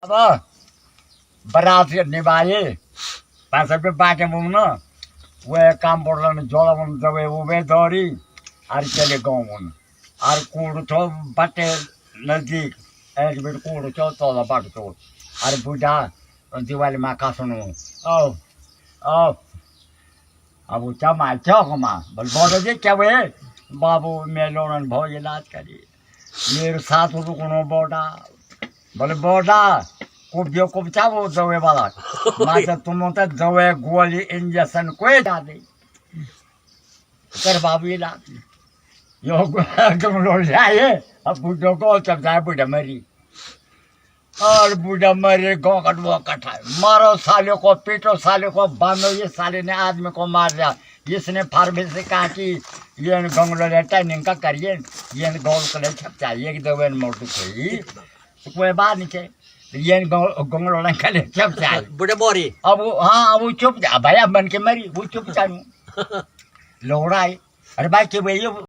बारात निभाए पास पे बाटे मुंगना वो काम पड़ला ने जोला मन जब वो वे दौरी आर चले गाँव मन आर कूड़ तो बाटे नजदीक एक बेट कूड़ तो तोला बाट तो आर बुढ़ा दिवाली माँ का सुनो ओ अब वो चमा चौकमा बल बोले जे क्या वे बाबू मेलोन भोज इलाज करी मेरे साथ रुकनो बोडा बोले बोडा खूब चावो जवे वाला माता तुम तो जवे गोली इंजेक्शन कोई डाले कर बाबू इलाज यो तुम लोग जाए अब बुढ़ो को चल जाए बुढ़ा मरी और बुढ़ा मरे गाँव कटवा कटा मारो साले को पीटो साले को बांधो ये साले ने आदमी को मार दिया इसने फार्मेसी से कहा कि ये गंगलो ट्रेनिंग का करिए ये गौल को ले छप चाहिए कि दो मोटू कोई बात नहीं है ये गंगलो ने कले छप चाहिए बुढ़े बोरी अब हाँ अब वो चुप जा भाई अब बन के मरी वो चुप जाऊँ लोड़ा है अरे भाई के भाई